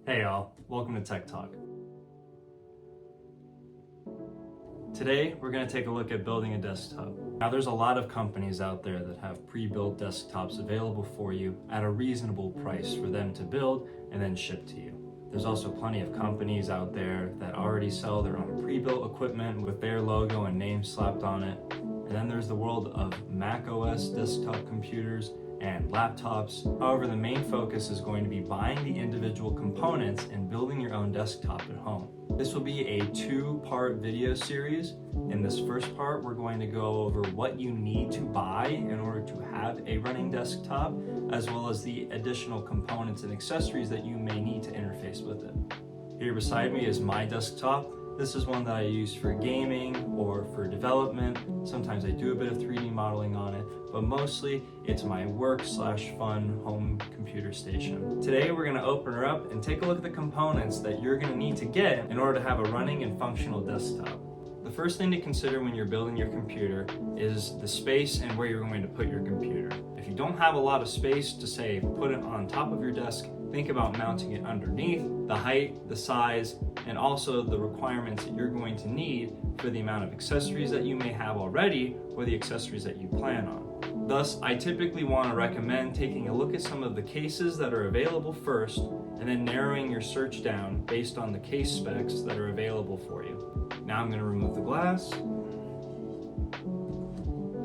Hey y'all, welcome to Tech Talk. Today, we're going to take a look at building a desktop. Now, there's a lot of companies out there that have pre-built desktops available for you at a reasonable price for them to build and then ship to you. There's also plenty of companies out there that already sell their own pre-built equipment with their logo and name slapped on it. And then there's the world of Mac OS desktop computers and laptops. However, the main focus is going to be buying the individual components and building your own desktop at home. This will be a two-part video series. In this first part, we're going to go over what you need to buy in order to have a running desktop, as well as the additional components and accessories that you may need to interface with it. Here beside me is my desktop. This is one that I use for gaming or for development. Sometimes I do a bit of 3D modeling on it, but mostly it's my work/fun home computer station. Today we're gonna open her up and take a look at the components that you're gonna need to get in order to have a running and functional desktop. The first thing to consider when you're building your computer is the space and where you're going to put your computer. If you don't have a lot of space to say put it on top of your desk, think about mounting it underneath, the height, the size, and also the requirements that you're going to need for the amount of accessories that you may have already or the accessories that you plan on. Thus, I typically want to recommend taking a look at some of the cases that are available first and then narrowing your search down based on the case specs that are available for you. Now I'm going to remove the glass.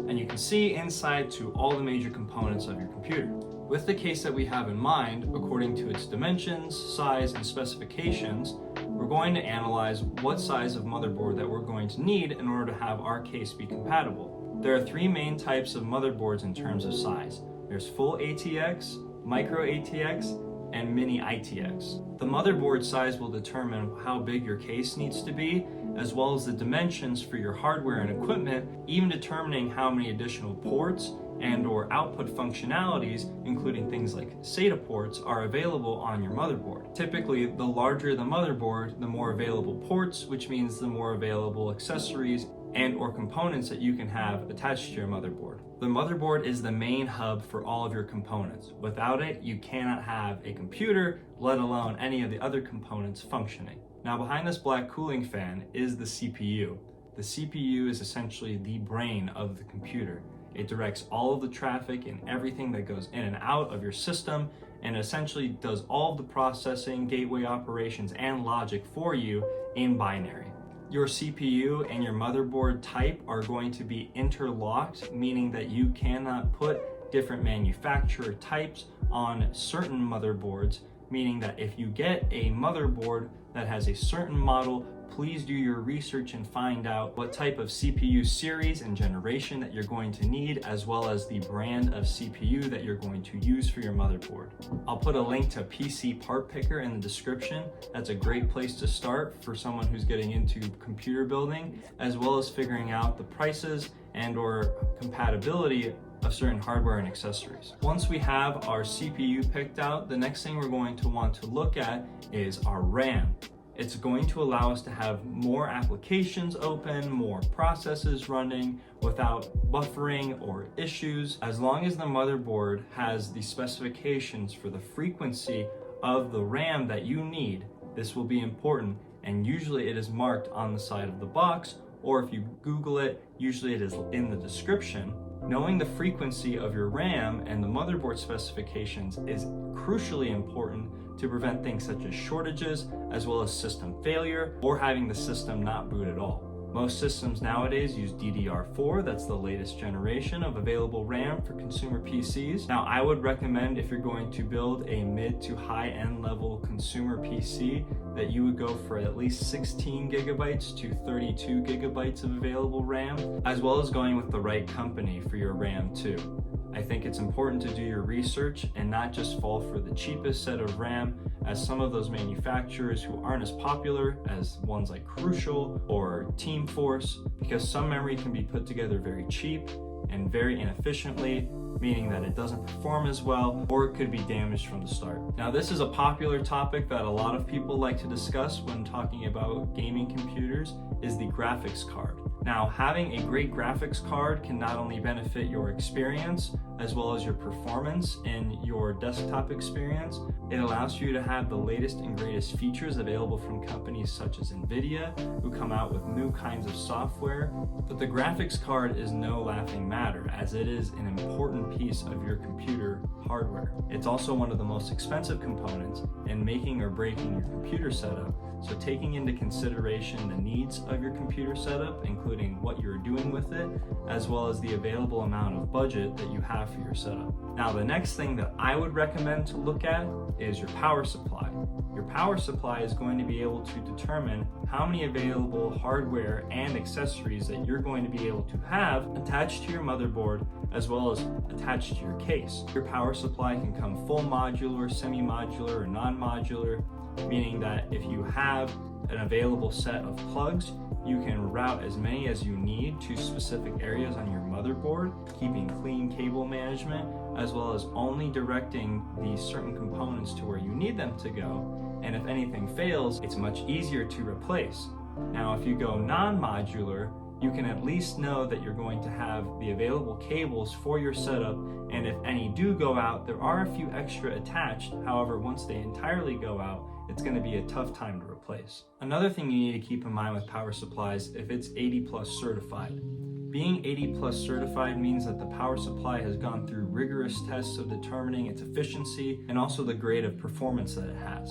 And you can see inside to all the major components of your computer. With the case that we have in mind, according to its dimensions, size, and specifications, we're going to analyze what size of motherboard that we're going to need in order to have our case be compatible. There are three main types of motherboards in terms of size. There's full ATX, micro ATX, and mini ITX. The motherboard size will determine how big your case needs to be, as well as the dimensions for your hardware and equipment, even determining how many additional ports and or output functionalities, including things like SATA ports, are available on your motherboard. Typically, the larger the motherboard, the more available ports, which means the more available accessories and or components that you can have attached to your motherboard. The motherboard is the main hub for all of your components. Without it, you cannot have a computer, let alone any of the other components functioning. Now, behind this black cooling fan is the CPU. The CPU is essentially the brain of the computer. It directs all of the traffic and everything that goes in and out of your system, and essentially does all of the processing, gateway operations, and logic for you in binary. Your CPU and your motherboard type are going to be interlocked, meaning that you cannot put different manufacturer types on certain motherboards, meaning that if you get a motherboard that has a certain model, please do your research and find out what type of CPU series and generation that you're going to need, as well as the brand of CPU that you're going to use for your motherboard. I'll put a link to PC Part Picker in the description. That's a great place to start for someone who's getting into computer building, as well as figuring out the prices and or compatibility of certain hardware and accessories. Once we have our CPU picked out, the next thing we're going to want to look at is our RAM. It's going to allow us to have more applications open, more processes running without buffering or issues. As long as the motherboard has the specifications for the frequency of the RAM that you need, this will be important, and usually it is marked on the side of the box, or if you Google it, usually it is in the description. Knowing the frequency of your RAM and the motherboard specifications is crucially important to prevent things such as shortages, as well as system failure, or having the system not boot at all. Most systems nowadays use DDR4, that's the latest generation of available RAM for consumer PCs. Now, I would recommend, if you're going to build a mid to high end level consumer PC, that you would go for at least 16 gigabytes to 32 gigabytes of available RAM, as well as going with the right company for your RAM too. I think it's important to do your research and not just fall for the cheapest set of RAM, as some of those manufacturers who aren't as popular as ones like Crucial or Teamforce, because some memory can be put together very cheap and very inefficiently, meaning that it doesn't perform as well, or it could be damaged from the start. Now, this is a popular topic that a lot of people like to discuss when talking about gaming computers, is the graphics card. Now, having a great graphics card can not only benefit your experience as well as your performance in your desktop experience, it allows you to have the latest and greatest features available from companies such as NVIDIA, who come out with new kinds of software. But the graphics card is no laughing matter, as it is an important piece of your computer hardware. It's also one of the most expensive components in making or breaking your computer setup. So taking into consideration the needs of your computer setup, including what you're doing with it, as well as the available amount of budget that you have for your setup. Now, the next thing that I would recommend to look at is your power supply. Your power supply is going to be able to determine how many available hardware and accessories that you're going to be able to have attached to your motherboard, as well as attached to your case. Your power supply can come full modular, semi-modular, or non-modular, meaning that if you have an available set of plugs, you can route as many as you need to specific areas on your motherboard, keeping clean cable management, as well as only directing these certain components to where you need them to go. And if anything fails, it's much easier to replace. Now, if you go non-modular, you can at least know that you're going to have the available cables for your setup, and if any do go out, there are a few extra attached. However, once they entirely go out, it's going to be a tough time to replace. Another thing you need to keep in mind with power supplies, if it's 80+ certified. Being 80+ certified means that the power supply has gone through rigorous tests of determining its efficiency and also the grade of performance that it has.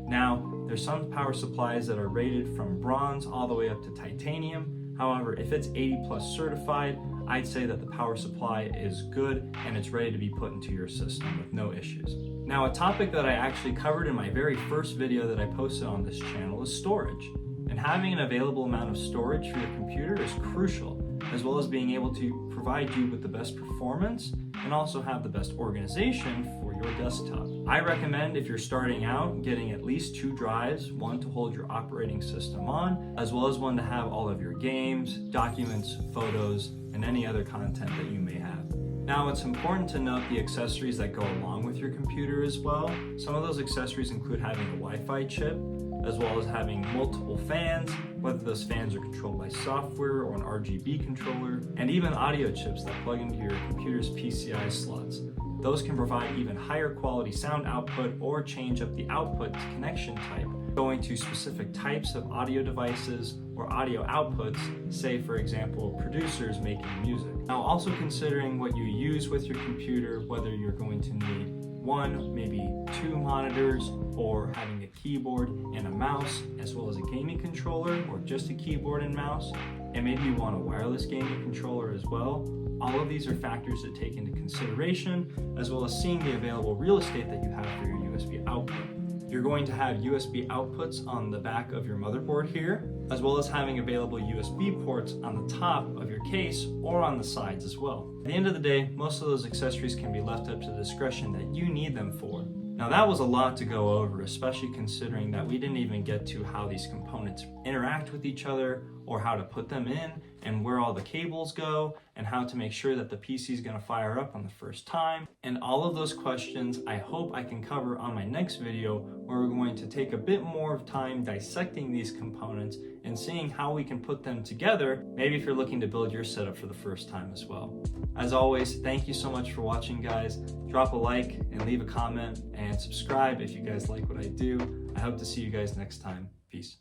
Now, there's some power supplies that are rated from bronze all the way up to titanium. However, if it's 80+ certified, I'd say that the power supply is good and it's ready to be put into your system with no issues. Now, a topic that I actually covered in my very first video that I posted on this channel is storage. And having an available amount of storage for your computer is crucial, as well as being able to provide you with the best performance and also have the best organization for your desktop. I recommend, if you're starting out, getting at least 2 drives, one to hold your operating system on, as well as one to have all of your games, documents, photos, and any other content that you may have. Now, it's important to note the accessories that go along with your computer as well. Some of those accessories include having a Wi-Fi chip, as well as having multiple fans, whether those fans are controlled by software or an RGB controller, and even audio chips that plug into your computer's PCI slots. Those can provide even higher quality sound output or change up the output connection type, going to specific types of audio devices or audio outputs, say for example, producers making music. Now, also considering what you use with your computer, whether you're going to need 1, maybe 2 monitors, or having a keyboard and a mouse, as well as a gaming controller, or just a keyboard and mouse, and maybe you want a wireless gaming controller as well. All of these are factors to take into consideration, as well as seeing the available real estate that you have for your USB output. You're going to have USB outputs on the back of your motherboard here, as well as having available USB ports on the top of your case or on the sides as well. At the end of the day, most of those accessories can be left up to the discretion that you need them for. Now, that was a lot to go over, especially considering that we didn't even get to how these components interact with each other, or how to put them in, and where all the cables go, and how to make sure that the PC is going to fire up on the first time. And all of those questions I hope I can cover on my next video, where we're going to take a bit more of time dissecting these components and seeing how we can put them together, maybe if you're looking to build your setup for the first time as well. As always, thank you so much for watching, guys. Drop a like and leave a comment and subscribe if you guys like what I do. I hope to see you guys next time. Peace.